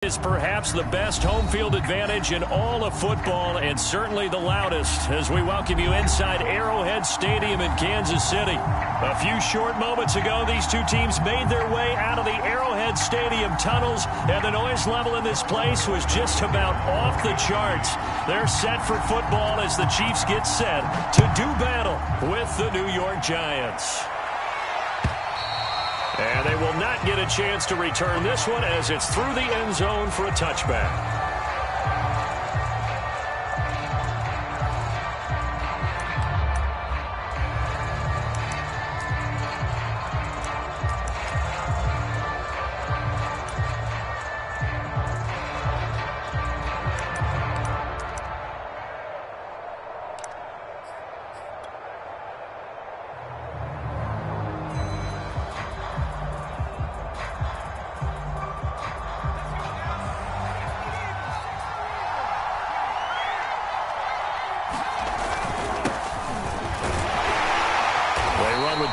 Is perhaps the best home field advantage in all of football and certainly the loudest as we welcome you inside Arrowhead Stadium in Kansas City. A few short moments ago, these two teams made their way out of the Arrowhead Stadium tunnels, and the noise level in this place was just about off the charts. They're set for football as the Chiefs get set to do battle with the New York Giants. And they will not get a chance to return this one as it's through the end zone for a touchback.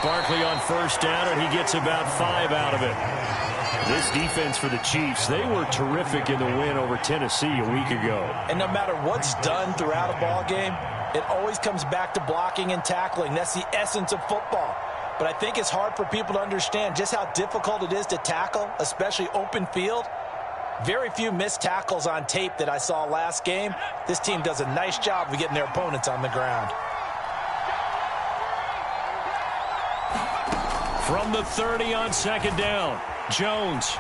Barkley on first down, and he gets about 5 out of it. This defense for the Chiefs, they were terrific in the win over Tennessee a week ago. And no matter what's done throughout a ball game, it always comes back to blocking and tackling. That's the essence of football. But I think it's hard for people to understand just how difficult it is to tackle, especially open field. Very few missed tackles on tape that I saw last game. This team does a nice job of getting their opponents on the ground. From the 30 on second down, Jones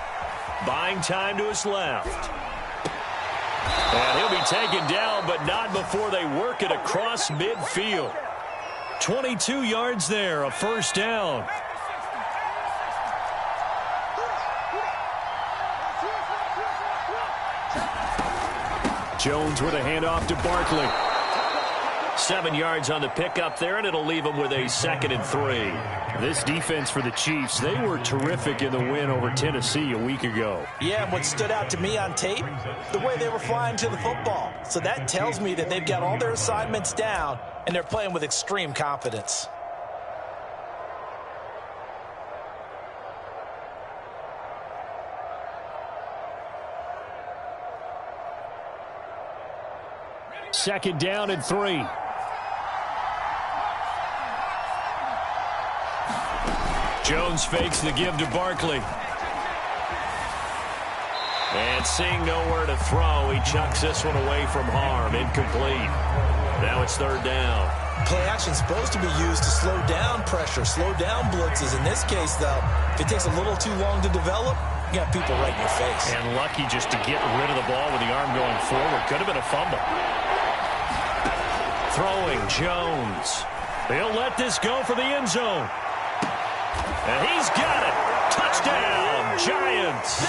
buying time to his left. And he'll be taken down, but not before they work it across midfield. 22 yards there, a first down. Jones with a handoff to Barkley. 7 yards on the pickup there, and it'll leave them with a 2nd and 3. This defense for the Chiefs, they were terrific in the win over Tennessee a week ago. Yeah, and what stood out to me on tape, the way they were flying to the football. So that tells me that they've got all their assignments down, and they're playing with extreme confidence. Second down and 3. Jones fakes the give to Barkley. And seeing nowhere to throw, he chucks this one away from harm. Incomplete. Now it's third down. Play action is supposed to be used to slow down pressure, slow down blitzes. In this case, though, if it takes a little too long to develop, you got people right in your face. And lucky just to get rid of the ball with the arm going forward. Could have been a fumble. Throwing Jones. He'll let this go for the end zone. And he's got it. Touchdown, Giants.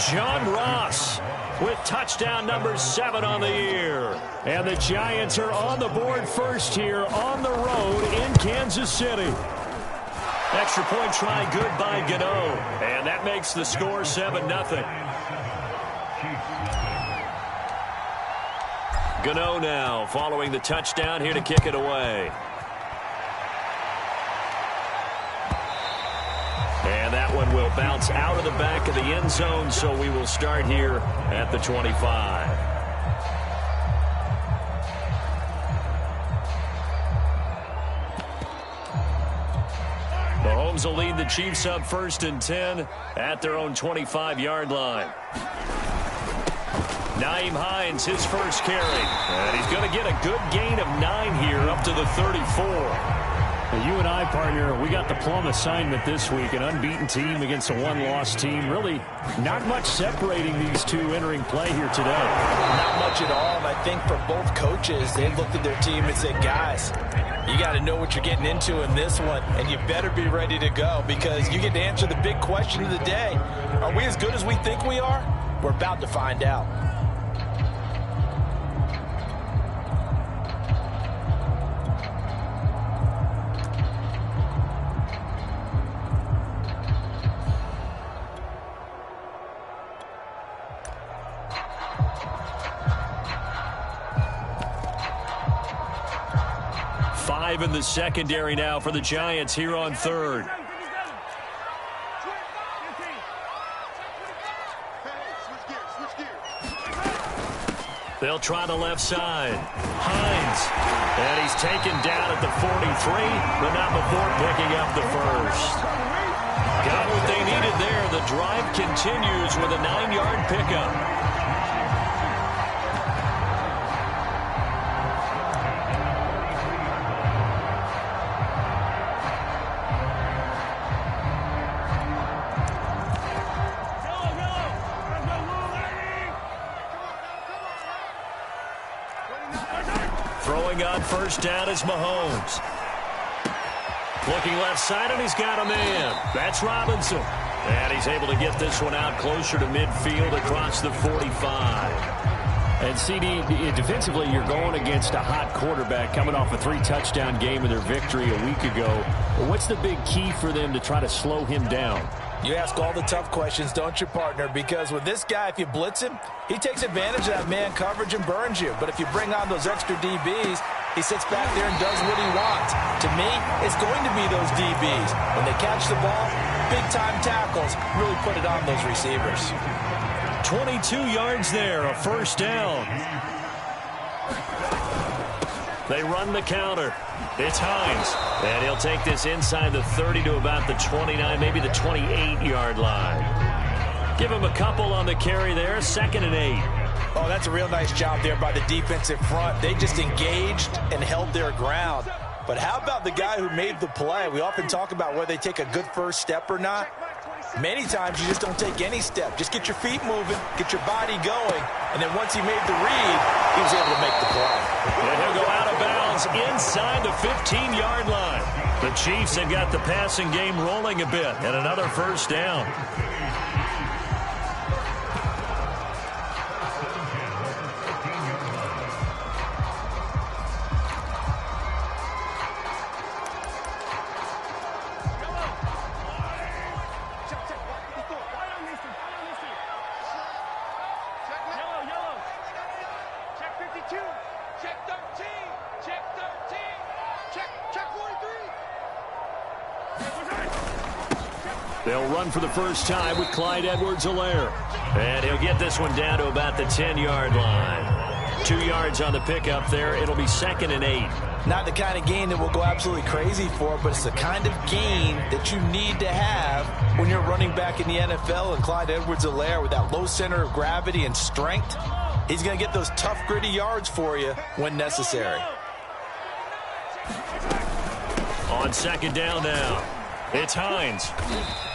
John Ross with touchdown number 7 on the year. And the Giants are on the board first here on the road in Kansas City. Extra point try good by GOTW. And that makes the score 7-0. GOTW now following the touchdown here to kick it away. And that one will bounce out of the back of the end zone, so we will start here at the 25. Mahomes will lead the Chiefs up 1st and 10 at their own 25-yard line. Nyheim Hines, his first carry. And he's going to get a good gain of 9 here up to the 34. You and I, partner, we got the plum assignment this week. An unbeaten team against a one-loss team. Really not much separating these two entering play here today. Not much at all, and I think for both coaches, they've looked at their team and said, guys, you got to know what you're getting into in this one, and you better be ready to go because you get to answer the big question of the day. Are we as good as we think we are? We're about to find out. In the secondary now for the Giants here on 3rd. They'll try the left side. Hines. And he's taken down at the 43, but not before picking up the first. Got what they needed there. The drive continues with a 9-yard pickup. Throwing on first down is Mahomes. Looking left side, and he's got a man. That's Robinson. And he's able to get this one out closer to midfield across the 45. And CD, defensively, you're going against a hot quarterback coming off a 3-touchdown game in their victory a week ago. What's the big key for them to try to slow him down? You ask all the tough questions, don't you, partner? Because with this guy, if you blitz him, he takes advantage of that man coverage and burns you. But if you bring on those extra DBs, he sits back there and does what he wants. To me, it's going to be those DBs. When they catch the ball, big-time tackles really put it on those receivers. 22 yards there, a first down. They run the counter. It's Hines. And he'll take this inside the 30 to about the 29, maybe the 28-yard line. Give him a couple on the carry there, 2nd and 8. Oh, that's a real nice job there by the defensive front. They just engaged and held their ground. But how about the guy who made the play? We often talk about whether they take a good first step or not. Many times you just don't take any step. Just get your feet moving, get your body going, and then once he made the read, he was able to make the play. And he'll go out of bounds inside the 15-yard line. The Chiefs have got the passing game rolling a bit, and another first down. They'll run for the first time with Clyde Edwards-Helaire. And he'll get this one down to about the 10-yard line. 2 yards on the pickup there. It'll be 2nd and 8. Not the kind of gain that we'll go absolutely crazy for, but it's the kind of gain that you need to have when you're running back in the NFL. And Clyde Edwards-Helaire, with that low center of gravity and strength, he's going to get those tough, gritty yards for you when necessary. On 2nd down now, it's Hines.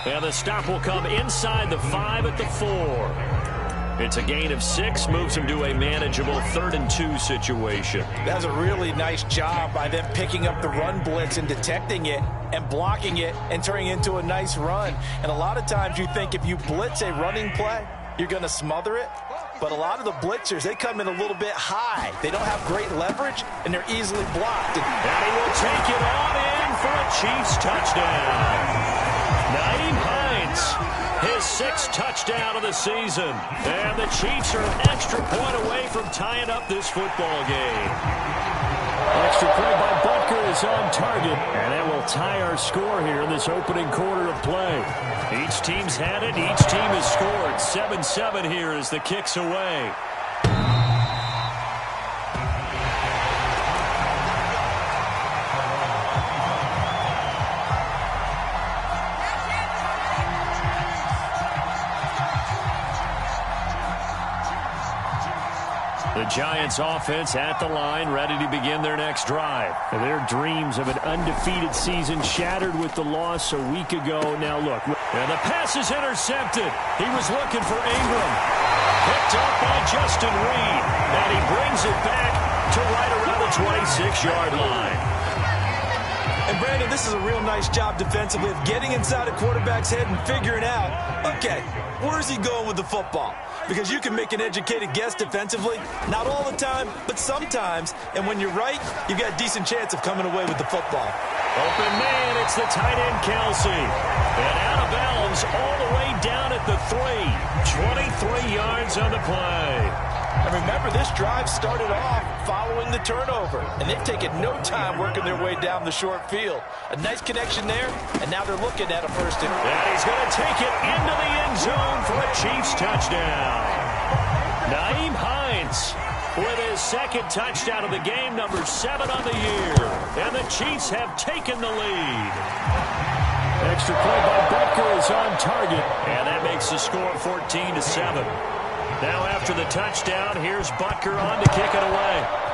And the stop will come inside the 5 at the 4. It's a gain of 6, moves him to a manageable 3rd and 2 situation. That's a really nice job by them picking up the run blitz and detecting it and blocking it and turning it into a nice run. And a lot of times you think if you blitz a running play, you're going to smother it. But a lot of the blitzers, they come in a little bit high. They don't have great leverage, and they're easily blocked. And he will take it on in for a Chiefs touchdown. Nyheim Hines, his 6th touchdown of the season. And the Chiefs are an extra point away from tying up this football game. Extra point by Butker is on target, and that will tie our score here in this opening quarter of play. Each team's had it. Each team has scored. 7-7 here as the kick's away. The Giants offense at the line, ready to begin their next drive. And their dreams of an undefeated season shattered with the loss a week ago. Now look. And the pass is intercepted. He was looking for Ingram. Picked up by Justin Reed. And he brings it back to right around the 26-yard line. And Brandon, this is a real nice job defensively of getting inside a quarterback's head and figuring out, okay, where's he going with the football? Because you can make an educated guess defensively, not all the time, but sometimes. And when you're right, you've got a decent chance of coming away with the football. Open man, it's the tight end Kelsey. And out of bounds all the way down at the 3. 23 yards on the play. And remember, this drive started off following the turnover. And they've taken no time working their way down the short field. A nice connection there, and now they're looking at a first and... And he's going to take it into the end zone for a Chiefs touchdown. Nyheim Hines with his second touchdown of the game, number 7 on the year. And the Chiefs have taken the lead. Extra play by Butker is on target, and that makes the score 14-7. Now after the touchdown, here's Butker on to kick it away.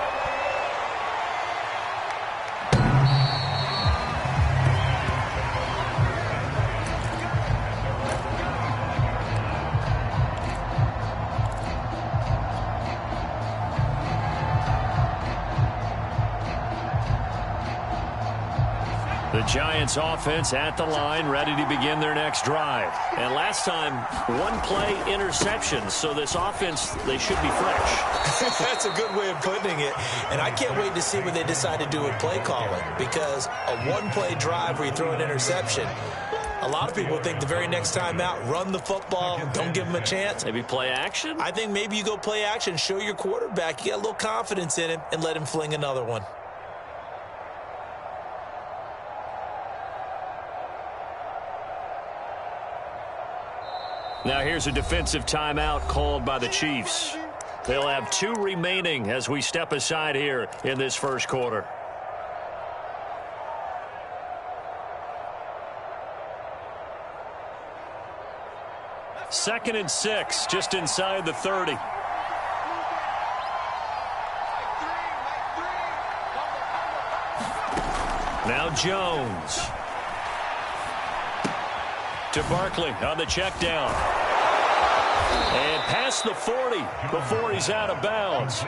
The Giants offense at the line, ready to begin their next drive. And last time, one play interception. So this offense, they should be fresh. That's a good way of putting it. And I can't wait to see what they decide to do with play calling. Because a one-play drive where you throw an interception, a lot of people think the very next time out, run the football, don't give them a chance. Maybe play action? I think maybe you go play action, show your quarterback, you get a little confidence in him, and let him fling another one. Now here's a defensive timeout called by the Chiefs. They'll have 2 remaining as we step aside here in this first quarter. Second and 6, just inside the 30. Now Jones. To Barkley on the check down. And past the 40 before he's out of bounds.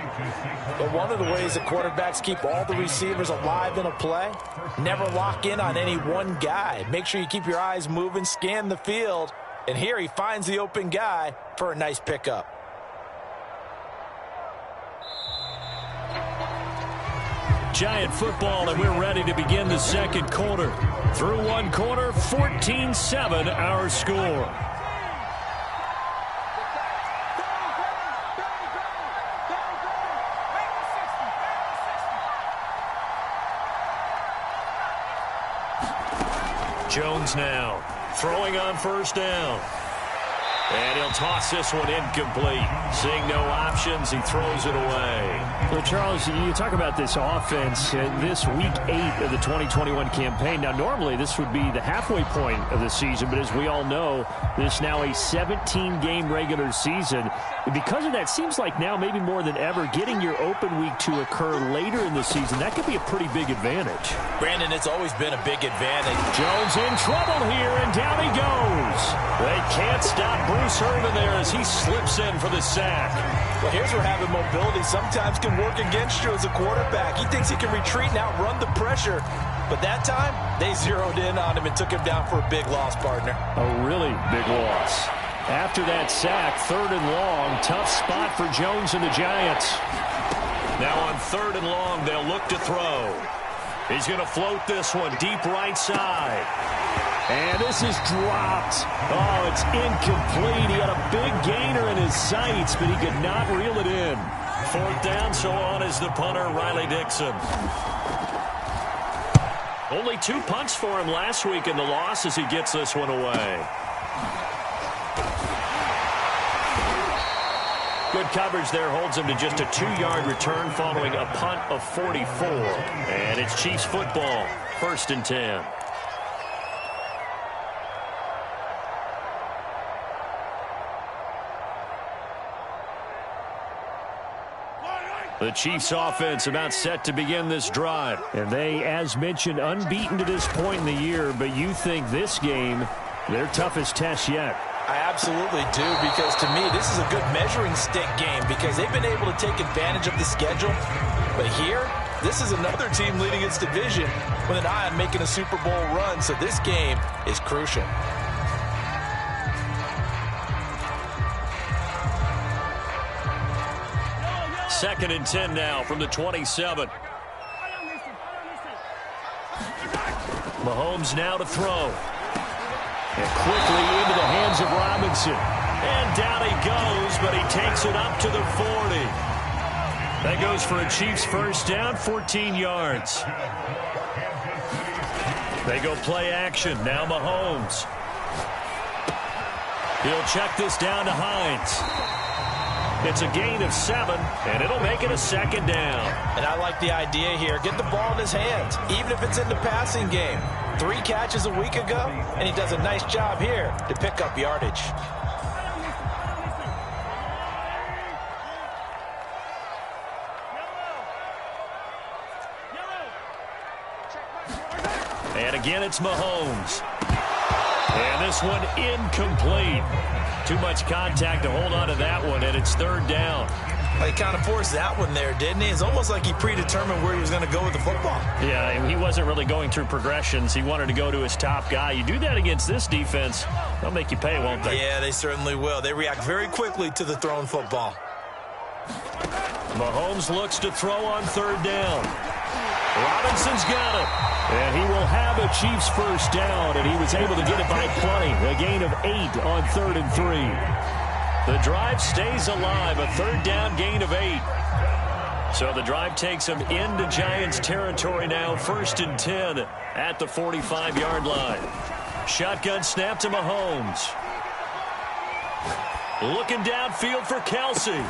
But one of the ways that quarterbacks keep all the receivers alive in a play, never lock in on any one guy. Make sure you keep your eyes moving, scan the field. And here he finds the open guy for a nice pickup. Giant football, and we're ready to begin the second quarter. Through one quarter, 14-7 our score. Jones now throwing on first down. And he'll toss this one incomplete. Seeing no options, he throws it away. So, Charles, you talk about this offense, this week 8 of the 2021 campaign. Now, normally this would be the halfway point of the season, but as we all know, this now a 17-game regular season. Because of that, seems like now maybe more than ever, getting your open week to occur later in the season, that could be a pretty big advantage. Brandon, it's always been a big advantage. Jones in trouble here, and down he goes. They can't stop Bruce Irvin there as he slips in for the sack. Well, here's where having mobility sometimes can work against you as a quarterback. He thinks he can retreat and outrun the pressure. But that time, they zeroed in on him and took him down for a big loss, partner. A really big loss. After that sack, 3rd and long, tough spot for Jones and the Giants. Now on 3rd and long, they'll look to throw. He's going to float this one deep right side. And this is dropped. Oh, it's incomplete. He had a big gainer in his sights, but he could not reel it in. 4th down, so on is the punter, Riley Dixon. Only 2 punts for him last week in the loss as he gets this one away. Good coverage there holds him to just a 2-yard return following a punt of 44. And it's Chiefs football, 1st and 10. The Chiefs offense about set to begin this drive. And they, as mentioned, unbeaten to this point in the year, but you think this game, their toughest test yet. I absolutely do, because to me, this is a good measuring stick game because they've been able to take advantage of the schedule. But here, this is another team leading its division with an eye on making a Super Bowl run, so this game is crucial. Second and 10 now from the 27. Mahomes now to throw. And quickly into the hands of Robinson. And down he goes, but he takes it up to the 40. That goes for a Chiefs first down, 14 yards. They go play action. Now Mahomes. He'll check this down to Hines. It's a gain of 7, and it'll make it a 2nd down. And I like the idea here. Get the ball in his hands, even if it's in the passing game. 3 catches a week ago, and he does a nice job here to pick up yardage. And again, it's Mahomes. And this one incomplete. Too much contact to hold on to that one, and it's 3rd down. He kind of forced that one there, didn't he? It's almost like he predetermined where he was going to go with the football. Yeah, he wasn't really going through progressions. He wanted to go to his top guy. You do that against this defense, they'll make you pay, won't they? Yeah, they certainly will. They react very quickly to the thrown football. Mahomes looks to throw on 3rd down. Robinson's got it. And he will have a Chiefs first down, and he was able to get it by plenty. A gain of 8 on 3rd and 3. The drive stays alive, a 3rd down gain of 8. So the drive takes him into Giants territory now, 1st and 10 at the 45-yard line. Shotgun snap to Mahomes. Looking downfield for Kelsey.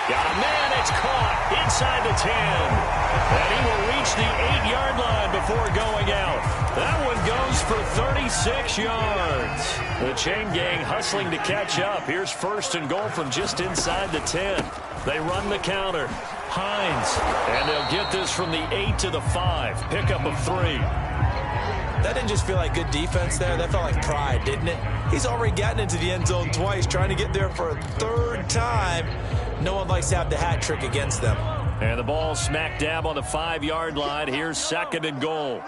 Got a man, it's caught inside the 10. And he will reach the 8-yard line before going out. That one goes for 36 yards. The chain gang hustling to catch up. Here's 1st and goal from just inside the 10. They run the counter. Hines. And they'll get this from the 8 to the 5. Pickup of 3. That didn't just feel like good defense there. That felt like pride, didn't it? He's already gotten into the end zone twice, trying to get there for a 3rd time. No one likes to have the hat trick against them. And the ball smack dab on the 5-yard line. Here's 2nd and goal.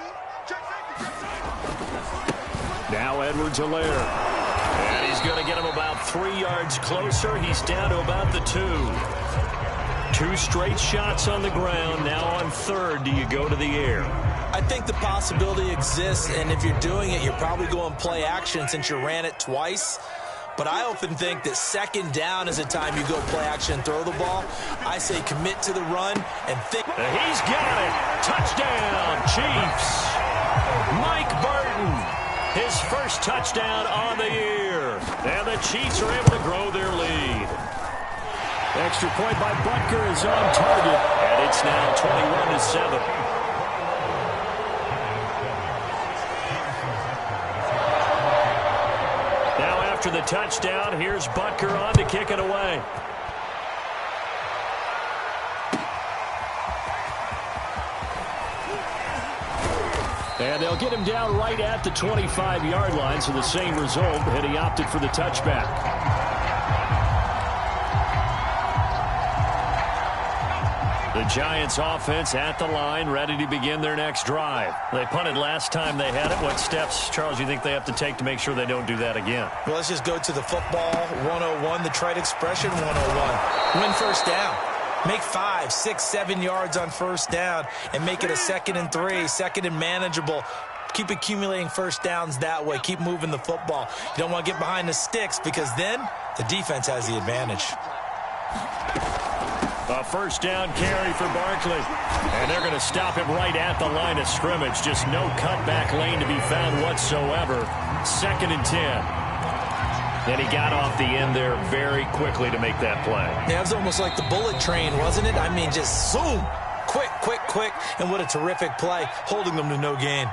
Now Edwards-Helaire. And he's going to get him about 3 yards closer. He's down to about the 2. 2 straight shots on the ground. Now on 3rd, do you go to the air? I think the possibility exists, and if you're doing it, you're probably going play action since you ran it twice. But I often think that 2nd down is a time you go play action and throw the ball. I say commit to the run and think. He's got it. Touchdown, Chiefs. Mike Burton, his first touchdown on the year. And the Chiefs are able to grow their lead. Extra point by Butker is on target. And it's now 21-7. After the touchdown, here's Butker on to kick it away. And they'll get him down right at the 25-yard line, so the same result, and he opted for the touchback. The Giants offense at the line, ready to begin their next drive. They punted last time they had it. What steps, Charles, you think they have to take to make sure they don't do that again? Well, let's just go to the football 101, the trite expression 101. Win first down. Make 5, 6, 7 yards on first down and make it a 2nd and 3, 2nd and manageable. Keep accumulating first downs that way. Keep moving the football. You don't want to get behind the sticks because then the defense has the advantage. A first down carry for Barkley. And they're going to stop him right at the line of scrimmage. Just no cutback lane to be found whatsoever. 2nd and 10. And he got off the end there very quickly to make that play. Yeah, it was almost like the bullet train, wasn't it? I mean, just zoom. Quick, quick, quick. And what a terrific play, holding them to no gain.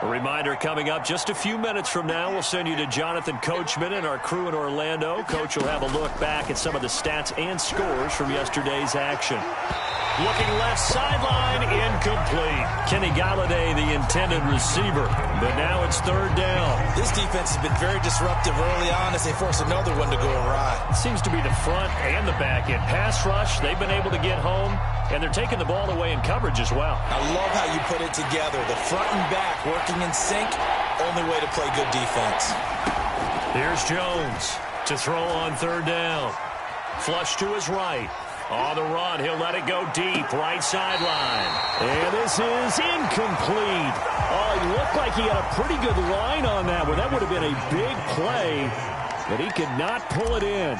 A reminder coming up just a few minutes from now, we'll send you to Jonathan Coachman and our crew in Orlando. Coach will have a look back at some of the stats and scores from yesterday's action. Looking left sideline, incomplete. Kenny Galladay, the intended receiver. But now it's 3rd down. This defense has been very disruptive early on as they force another one to go awry. It seems to be the front and the back end. Pass rush, they've been able to get home, and they're taking the ball away in coverage as well. I love how you put it together. The front and back working in sync, only way to play good defense. Here's Jones to throw on 3rd down. Flush to his right. On the run, he'll let it go deep, right sideline. And this is incomplete. Oh, he looked like he had a pretty good line on that one. That would have been a big play, but he could not pull it in.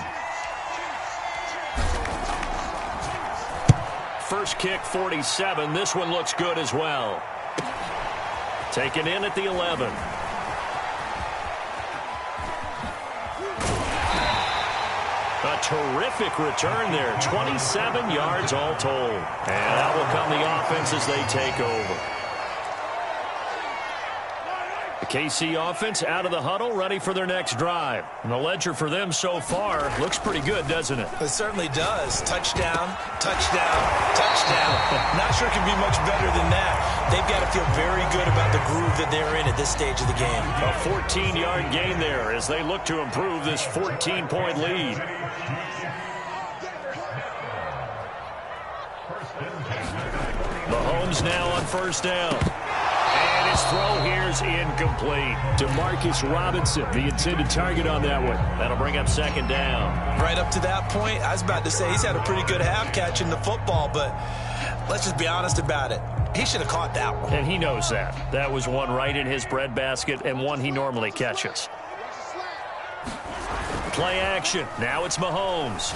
first kick 47. This one looks good as well. Taken in at the 11. A terrific return there. 27 yards all told. And out will come the offense as they take over. The KC offense out of the huddle, ready for their next drive. And the ledger for them so far looks pretty good, doesn't it? It certainly does. Touchdown, touchdown, touchdown. Not sure it can be much better than that. They've got to feel very good about the groove that they're in at this stage of the game. A 14-yard gain there as they look to improve this 14-point lead. Mahomes now on first down. And his throw here's incomplete. Demarcus Robinson, the intended target on that one. That'll bring up second down. Right up to that point, I was about to say he's had a pretty good half catching the football, but let's just be honest about it. He should have caught that one. And he knows that. That was one right in his breadbasket and one he normally catches. Play action. Now it's Mahomes.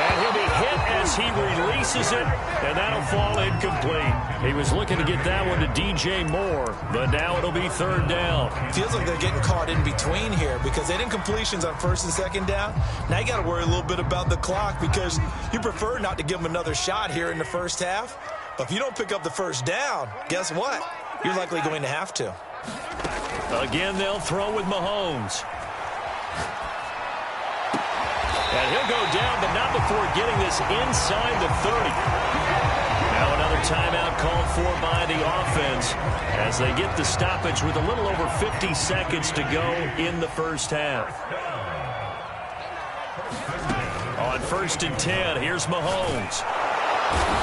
And he'll be hit as he releases it, and that'll fall incomplete. He was looking to get that one to DJ Moore, but now it'll be third down. Feels like they're getting caught in between here because they didn't incompletions on first and second down. Now you got to worry a little bit about the clock because you prefer not to give them another shot here in the first half. But if you don't pick up the first down, guess what? You're likely going to have to. Again, they'll throw with Mahomes. And he'll go down, but not before getting this inside the 30. Now another timeout called for by the offense as they get the stoppage with a little over 50 seconds to go in the first half. On first and 10, here's Mahomes.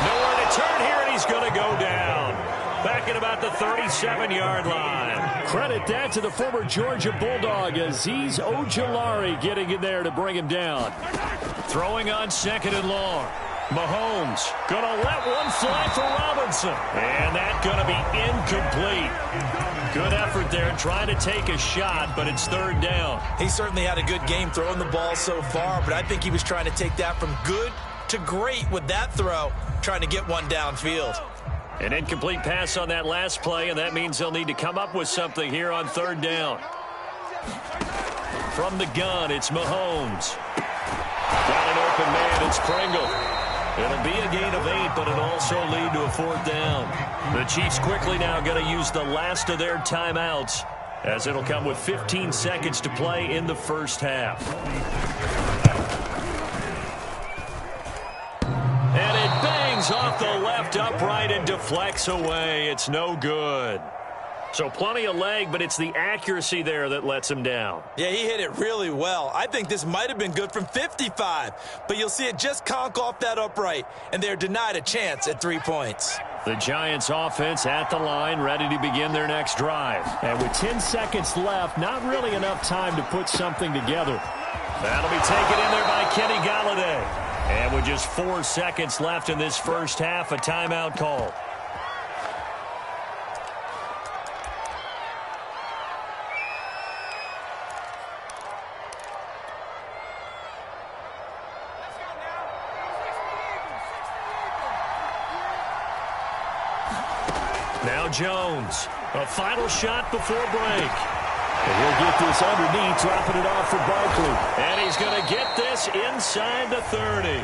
Nowhere to turn here, and he's going to go down. Back at about the 37-yard line. Credit that to the former Georgia Bulldog, Azeez Ojulari getting in there to bring him down. Throwing on second and long. Mahomes going to let one fly for Robinson. And that's going to be incomplete. Good effort there trying to take a shot, but it's third down. He certainly had a good game throwing the ball so far, but I think he was trying to take that from good to great with that throw, trying to get one downfield. An incomplete pass on that last play, and that means they'll need to come up with something here on third down. From the gun, it's Mahomes. Got an open man, it's Pringle. It'll be a gain of 8, but it'll also lead to a fourth down. The Chiefs quickly now going to use the last of their timeouts as it'll come with 15 seconds to play in the first half. And it bangs off the left upright and deflects away. It's no good. So plenty of leg, but it's the accuracy there that lets him down. Yeah, he hit it really well. I think this might have been good from 55, but you'll see it just conk off that upright, and they're denied a chance at 3 points. The Giants offense at the line, ready to begin their next drive. And with 10 seconds left, not really enough time to put something together. That'll be taken in there by Kenny Golladay. And with just 4 seconds left in this first half, a timeout call. Now Jones, a final shot before break. And he'll get this underneath, dropping it off for Barkley. And he's going to get this inside the 30.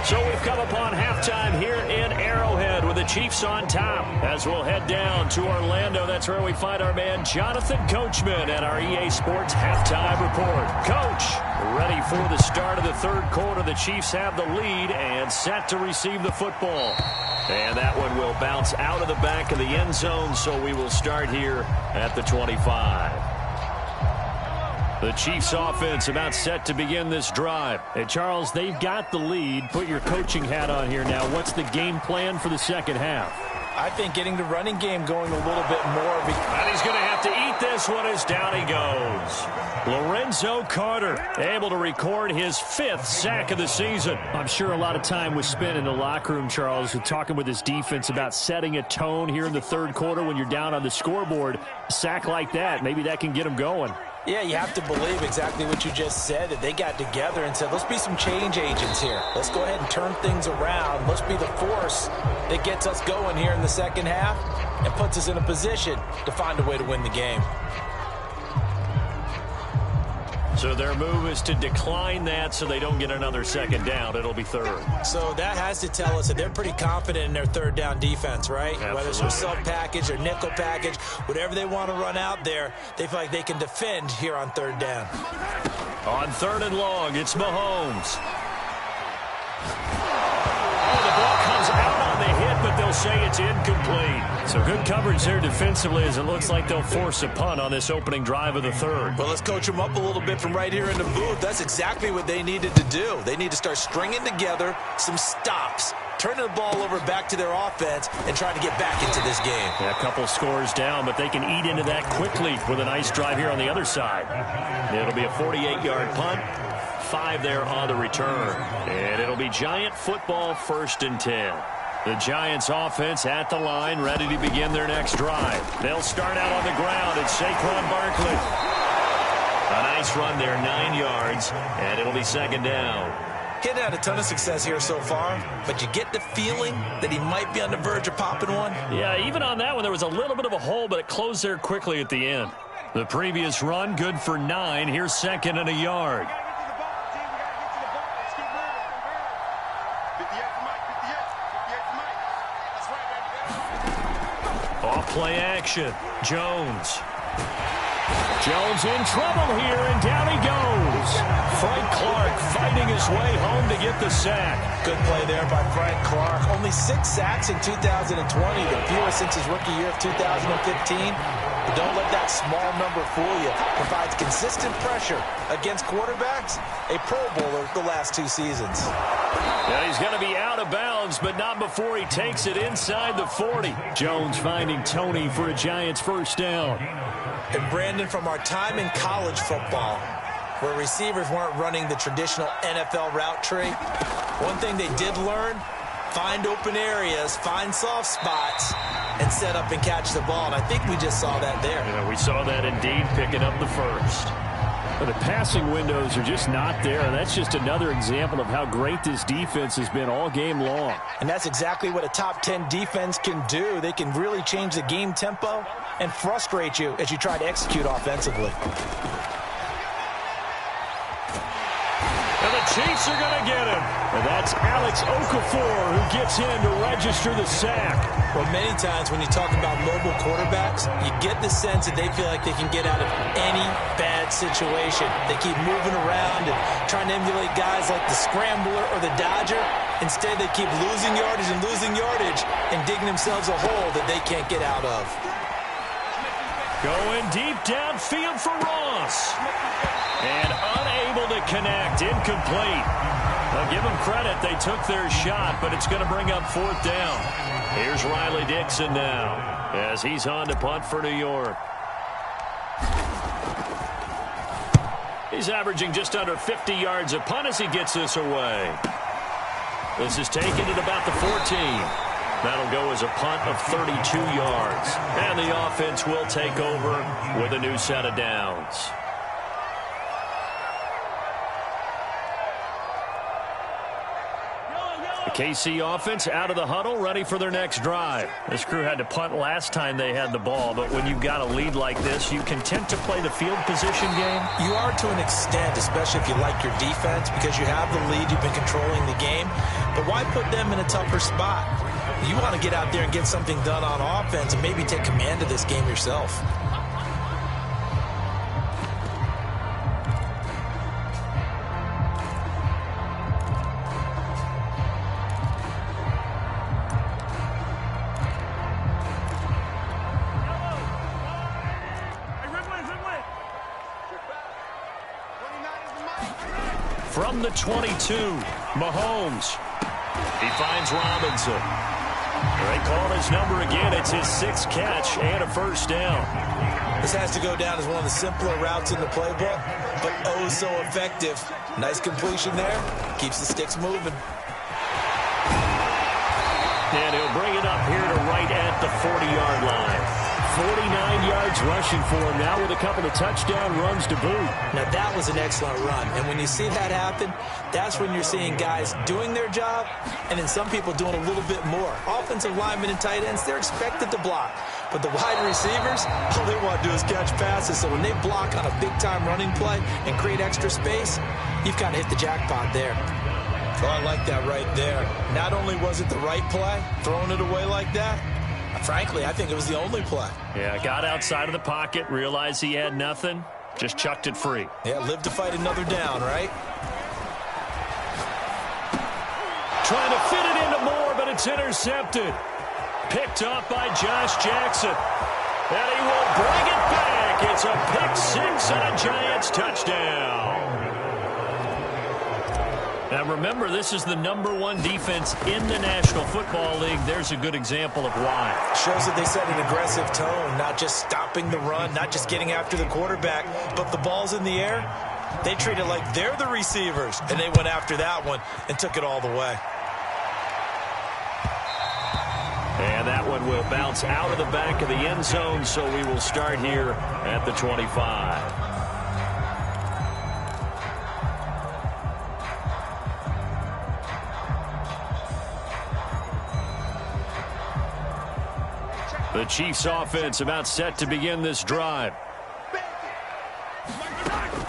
So we've come upon halftime here in Arrowhead with the Chiefs on top. As we'll head down to Orlando, that's where we find our man Jonathan Coachman at our EA Sports Halftime Report. Coach, ready for the start of the third quarter. The Chiefs have the lead and set to receive the football. And that one will bounce out of the back of the end zone, so we will start here at the 25. The Chiefs offense about set to begin this drive. Hey, Charles, they've got the lead. Put your coaching hat on here now. What's the game plan for the second half? I think getting the running game going a little bit more. And he's going to have to eat this one as down he goes. Lorenzo Carter able to record his 5th sack of the season. I'm sure a lot of time was spent in the locker room, Charles, talking with his defense about setting a tone here in the third quarter when you're down on the scoreboard. A sack like that, maybe that can get him going. Yeah, you have to believe exactly what you just said, that they got together and said, let's be some change agents here. Let's go ahead and turn things around. Let's be the force that gets us going here in the second half and puts us in a position to find a way to win the game. So their move is to decline that so they don't get another second down. It'll be third. So that has to tell us that they're pretty confident in their third down defense, right? Absolutely. Whether it's their sub package or nickel package, whatever they want to run out there, they feel like they can defend here on third down. On third and long, it's Mahomes. Oh, the ball comes out on the hit, but they'll say it's incomplete. So good coverage there defensively as it looks like they'll force a punt on this opening drive of the third. Well, let's coach them up a little bit from right here in the booth. That's exactly what they needed to do. They need to start stringing together some stops, turning the ball over back to their offense, and trying to get back into this game. Yeah, a couple scores down, but they can eat into that quickly with a nice drive here on the other side. It'll be a 48-yard punt. 5 there on the return. And it'll be Giant football, 1st and 10. The Giants offense at the line, ready to begin their next drive. They'll start out on the ground. It's Saquon Barkley. A nice run there, 9 yards, and it'll be 2nd down. He hadn't had a ton of success here so far, but you get the feeling that he might be on the verge of popping one. Yeah, even on that one, there was a little bit of a hole, but it closed there quickly at the end. The previous run, good for 9. Here's 2nd and a yard. Play action. Jones. Jones in trouble here, and down he goes. Frank Clark fighting his way home to get the sack. Good play there by Frank Clark. Only 6 sacks in 2020, the fewest since his rookie year of 2015. But don't let that small number fool you. Provides consistent pressure against quarterbacks. A Pro Bowler the last 2 seasons. Yeah, he's going to be out of bounds, but not before he takes it inside the 40. Jones finding Tony for a Giants first down. And Brandon, from our time in college football, where receivers weren't running the traditional NFL route tree, one thing they did learn, find open areas, find soft spots, and set up and catch the ball. And I think we just saw that there. Yeah, we saw that indeed, picking up the first. But the passing windows are just not there. And that's just another example of how great this defense has been all game long. And that's exactly what a top 10 defense can do. They can really change the game tempo and frustrate you as you try to execute offensively. And the Chiefs are going to get him. And that's Alex Okafor who gets in to register the sack. Well, many times when you talk about mobile quarterbacks, you get the sense that they feel like they can get out of any bad situation. They keep moving around and trying to emulate guys like the Scrambler or the Dodger. Instead, they keep losing yardage and digging themselves a hole that they can't get out of. Going deep downfield for Ross. And unable to connect. Incomplete. I'll give them credit. They took their shot, but it's going to bring up 4th down. Here's Riley Dixon now as he's on to punt for New York. He's averaging just under 50 yards a punt as he gets this away. This is taken at about the 14. That'll go as a punt of 32 yards. And the offense will take over with a new set of downs. The KC offense out of the huddle, ready for their next drive. This crew had to punt last time they had the ball, but when you've got a lead like this, you content to play the field position game? You are to an extent, especially if you like your defense, because you have the lead, you've been controlling the game. But why put them in a tougher spot? You want to get out there and get something done on offense and maybe take command of this game yourself. From the 22, Mahomes. He finds Robinson. They call his number again. It's his 6th catch and a first down. This has to go down as one of the simpler routes in the playbook, but oh so effective. Nice completion there. Keeps the sticks moving. And he'll bring it up here to right at the 40-yard line. 49 yards rushing for him now with a couple of touchdown runs to boot. Now, that was an excellent run. And when you see that happen, that's when you're seeing guys doing their job and then some people doing a little bit more. Offensive linemen and tight ends, they're expected to block. But the wide receivers, all they want to do is catch passes. So when they block on a big-time running play and create extra space, you've kind of hit the jackpot there. Oh, I like that right there. Not only was it the right play, throwing it away like that, frankly, I think it was the only play. Yeah, got outside of the pocket, realized he had nothing, just chucked it free. Yeah, live to fight another down, right? Trying to fit it into Moore, but it's intercepted. Picked off by Josh Jackson. And he will bring it back. It's a pick six and a Giants touchdown. Now remember, this is the #1 defense in the National Football League. There's a good example of why. Shows that they set an aggressive tone, not just stopping the run, not just getting after the quarterback, but the ball's in the air. They treat it like they're the receivers, and they went after that one and took it all the way. And that one will bounce out of the back of the end zone, so we will start here at the 25. The Chiefs offense about set to begin this drive.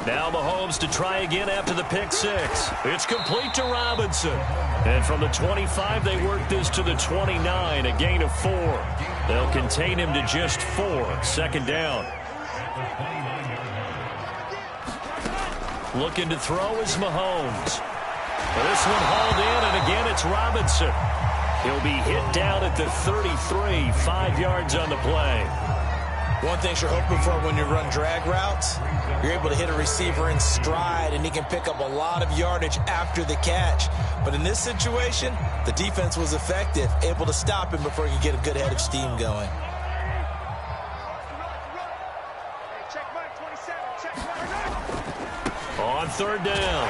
Now Mahomes to try again after the pick six. It's complete to Robinson. And from the 25, they work this to the 29, a gain of 4. They'll contain him to just 4. Second down. Looking to throw is Mahomes. This one hauled in, and again it's Robinson. He'll be hit down at the 33, 5 yards on the play. One thing you're hoping for when you run drag routes, you're able to hit a receiver in stride, and he can pick up a lot of yardage after the catch. But in this situation, the defense was effective, able to stop him before he could get a good head of steam going. On third down,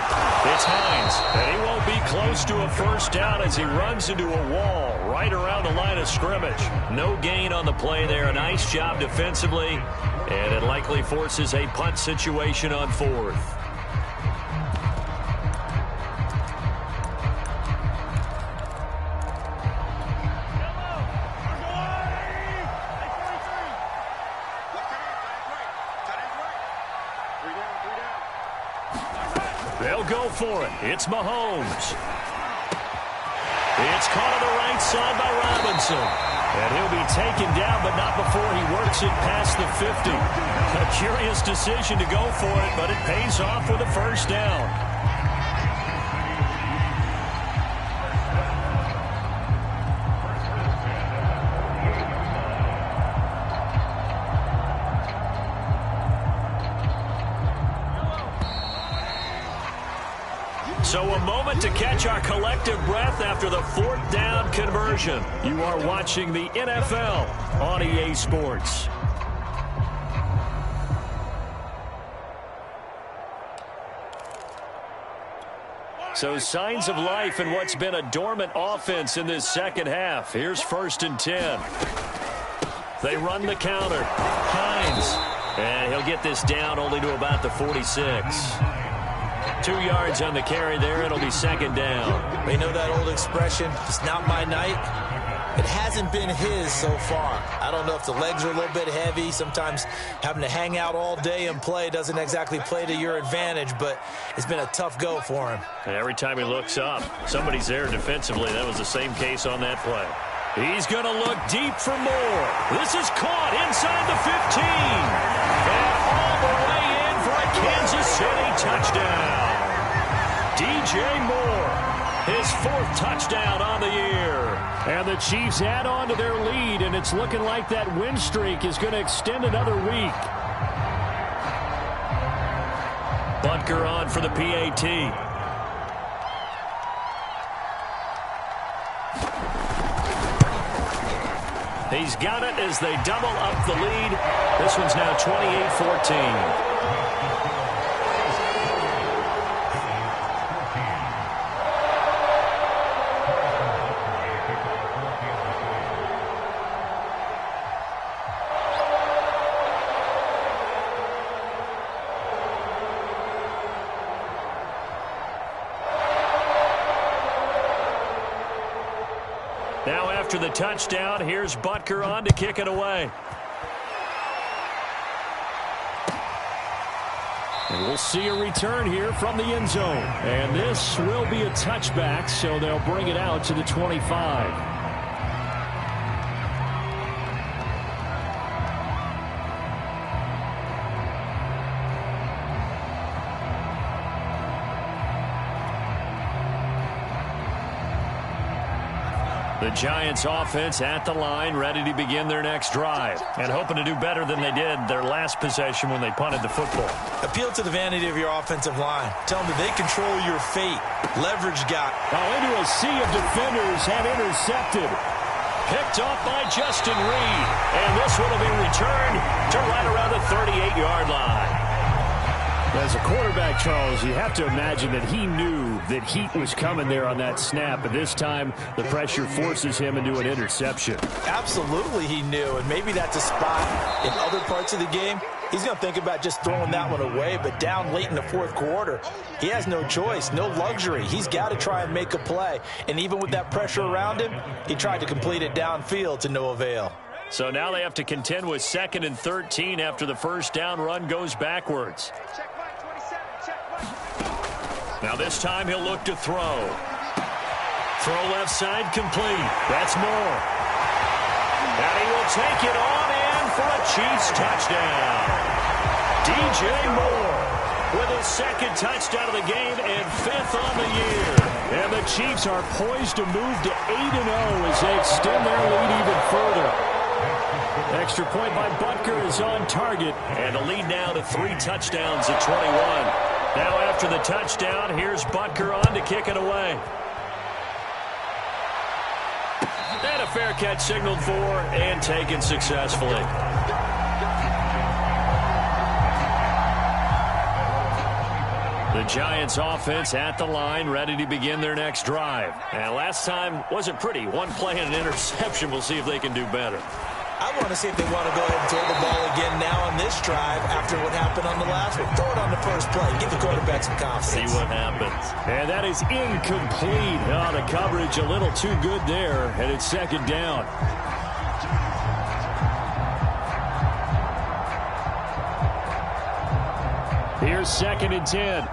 it's Hines, and he won't be close to a first down as he runs into a wall right around the line of scrimmage. No gain on the play there. A nice job defensively, and it likely forces a punt situation on fourth. They'll go for it. It's Mahomes. It's caught on the right side by Robinson. And he'll be taken down, but not before he works it past the 50. A curious decision to go for it, but it pays off with a first down. So a moment to catch our collective breath after the fourth down conversion. You are watching the NFL on EA Sports. So signs of life in what's been a dormant offense in this second half. Here's 1st and 10. They run the counter. Hines. And he'll get this down only to about the 46. 2 yards on the carry there. It'll be second down. You know that old expression, it's not my night? It hasn't been his so far. I don't know if the legs are a little bit heavy. Sometimes having to hang out all day and play doesn't exactly play to your advantage, but it's been a tough go for him. And every time he looks up, somebody's there defensively. That was the same case on that play. He's going to look deep for more. This is caught inside the 15. And all the way in for a Kansas City touchdown. DJ Moore, his 4th touchdown on the year. And the Chiefs add on to their lead, and it's looking like that win streak is going to extend another week. Butker on for the PAT. He's got it as they double up the lead. This one's now 28-14. Now after the touchdown, here's Butker on to kick it away. And we'll see a return here from the end zone. And this will be a touchback, so they'll bring it out to the 25. The Giants offense at the line, ready to begin their next drive, and hoping to do better than they did their last possession when they punted the football. Appeal to the vanity of your offensive line. Tell them that they control your fate. Leverage guy. Now into a sea of defenders and intercepted. Picked off by Justin Reed, and this one will be returned to right around the 38-yard line. As a quarterback, Charles, you have to imagine that he knew that heat was coming there on that snap, but this time the pressure forces him into an interception. Absolutely he knew, and maybe that's a spot in other parts of the game. He's going to think about just throwing that one away, but down late in the fourth quarter, he has no choice, no luxury. He's got to try and make a play, and even with that pressure around him, he tried to complete it downfield to no avail. So now they have to contend with 2nd and 13 after the first down run goes backwards. Now this time he'll look to throw. Throw left side complete. That's Moore. And he will take it on in for a Chiefs touchdown. DJ Moore with his 2nd touchdown of the game and 5th on the year. And the Chiefs are poised to move to 8-0 as they extend their lead even further. Extra point by Butker is on target. And a lead now to 3 touchdowns at 21. Now after the touchdown, here's Butker on to kick it away. And a fair catch signaled for and taken successfully. The Giants offense at the line, ready to begin their next drive. And last time wasn't pretty. One play and an interception. We'll see if they can do better. I want to see if they want to go ahead and throw the ball again now on this drive after what happened on the last one. Throw it on the first play. Give the quarterback some confidence. See what happens. And that is incomplete. Oh, the coverage a little too good there, and it's 2nd down. Here's 2nd and 10.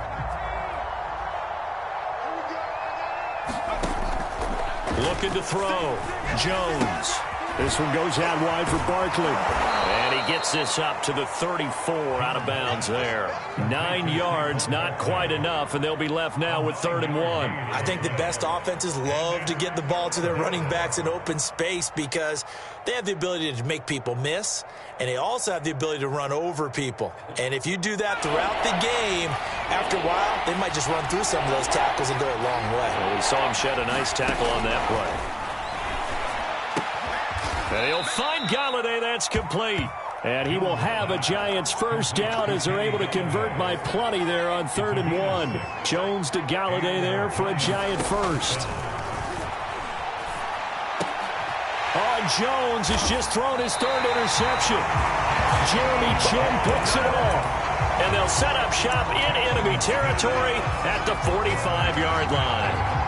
Looking to throw. Jones. This one goes out wide for Barkley. And he gets this up to the 34 out of bounds there. 9 yards, not quite enough, and they'll be left now with 3rd and 1. I think the best offenses love to get the ball to their running backs in open space because they have the ability to make people miss, and they also have the ability to run over people. And if you do that throughout the game, after a while, they might just run through some of those tackles and go a long way. Well, we saw him shed a nice tackle on that play. And he'll find Galladay. That's complete. And he will have a Giants first down as they're able to convert by plenty there on 3rd and 1. Jones to Galladay there for a Giant first. Oh, Jones has just thrown his 3rd interception. Jeremy Chin picks it off. And they'll set up shop in enemy territory at the 45-yard line.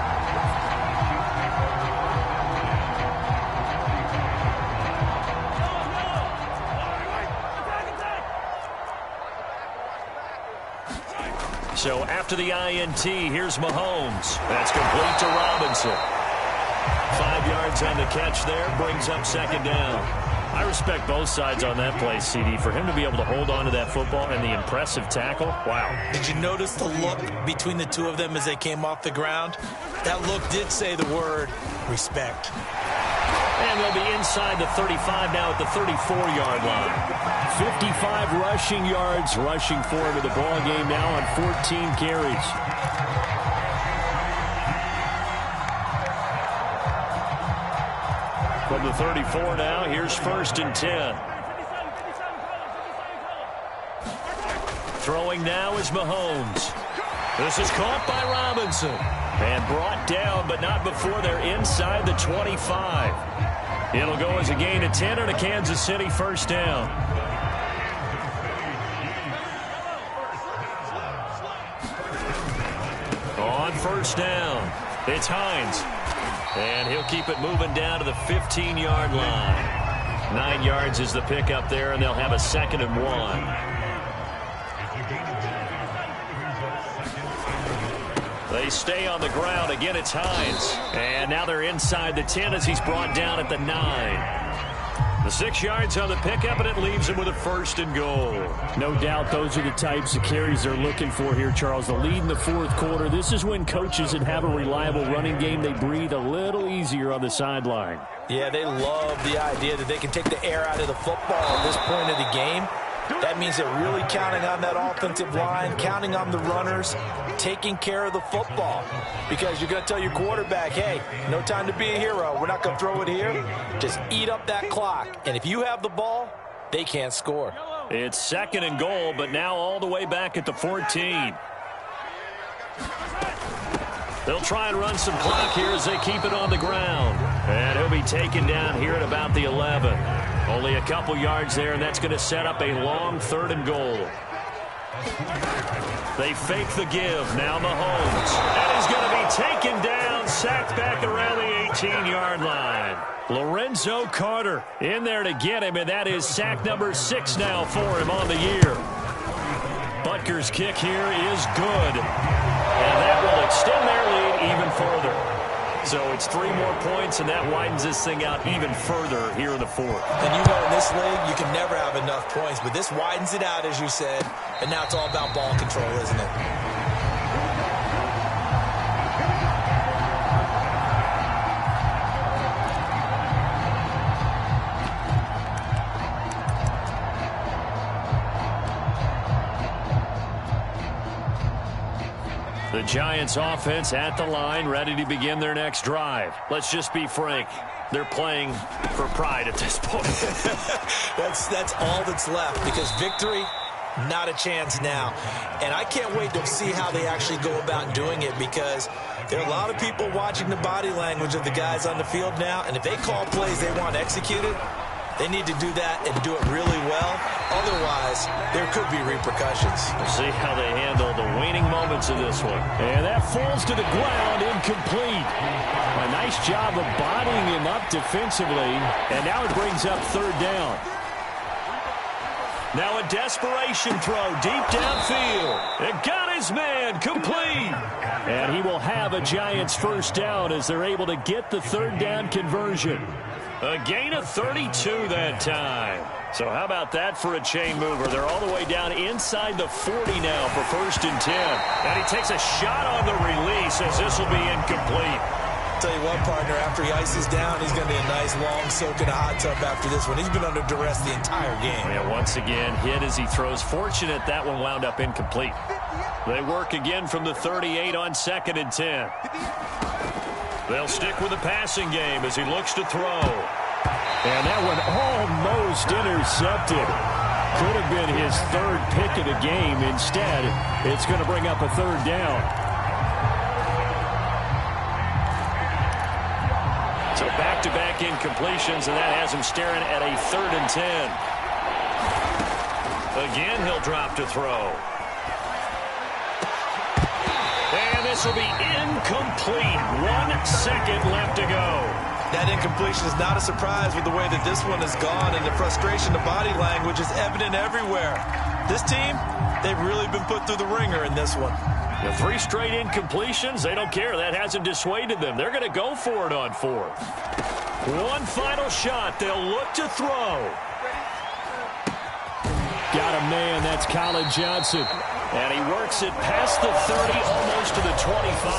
So after the INT, here's Mahomes. That's complete to Robinson. 5 yards on the catch there, brings up 2nd down. I respect both sides on that play, CD. For him to be able to hold on to that football and the impressive tackle, wow. Did you notice the look between the two of them as they came off the ground? That look did say the word respect. And they'll be inside the 35 now at the 34-yard line. 55 rushing yards, rushing for him in the ball game now on 14 carries. From the 34 now, here's 1st and 10. Throwing now is Mahomes. This is caught by Robinson. And brought down, but not before they're inside the 25. It'll go as a gain of 10 and a Kansas City first down. On 1st down, it's Hines. And he'll keep it moving down to the 15-yard line. 9 yards is the pickup there, and they'll have a 2nd and 1. They stay on the ground. Again, it's Hines. And now they're inside the 10 as he's brought down at the 9. The 6 yards on the pickup, and it leaves him with a 1st and goal. No doubt those are the types of carries they're looking for here, Charles. The lead in the 4th quarter. This is when coaches that have a reliable running game, they breathe a little easier on the sideline. Yeah, they love the idea that they can take the air out of the football at this point of the game. That means they're really counting on that offensive line, counting on the runners, taking care of the football. Because you're going to tell your quarterback, hey, no time to be a hero. We're not going to throw it here. Just eat up that clock. And if you have the ball, they can't score. It's 2nd and goal, but now all the way back at the 14. They'll try and run some clock here as they keep it on the ground. And he'll be taken down here at about the 11. Only a couple yards there, and that's going to set up a long 3rd and goal. They fake the give. Now Mahomes. And he's going to be taken down, sacked back around the 18-yard line. Lorenzo Carter in there to get him, and that is sack number 6 now for him on the year. Butker's kick here is good. And that will extend their lead even further. So it's 3 more points, and that widens this thing out even further here in the 4th. And you know in this league, you can never have enough points, but this widens it out, as you said, and now it's all about ball control, isn't it? The Giants offense at the line, ready to begin their next drive. Let's just be frank. They're playing for pride at this point. That's all that's left, because victory, not a chance now. And I can't wait to see how they actually go about doing it, because there are a lot of people watching the body language of the guys on the field now, and if they call plays they want executed, they need to do that and do it really well. Otherwise, there could be repercussions. We'll see how they handle the waning moments of this one. And that falls to the ground, incomplete. A nice job of bodying him up defensively, and now it brings up 3rd down. Now a desperation throw deep downfield. It got his man, complete. And he will have a Giants 1st down as they're able to get the 3rd down conversion. A gain of 32 that time. So how about that for a chain mover? They're all the way down inside the 40 now for 1st and 10. And he takes a shot on the release as this will be incomplete. Tell you what, partner, after he ices down, he's going to be a nice long soak in a hot tub after this one. He's been under duress the entire game. Yeah, once again, hit as he throws. Fortunate that one wound up incomplete. They work again from the 38 on 2nd and 10. They'll stick with the passing game as he looks to throw. And that one almost intercepted. Could have been his 3rd pick of the game. Instead, it's going to bring up a 3rd down. So back-to-back incompletions, and that has him staring at a 3rd and 10. Again, he'll drop to throw. And this will be incomplete. 1 second left to go. That incompletion is not a surprise with the way that this one has gone, and the frustration, the body language is evident everywhere. This team, they've really been put through the ringer in this one. The 3 straight incompletions, they don't care. That hasn't dissuaded them. They're going to go for it on 4th. One final shot. They'll look to throw. Got a man. That's Colin Johnson. And he works it past the 30, almost to the 25.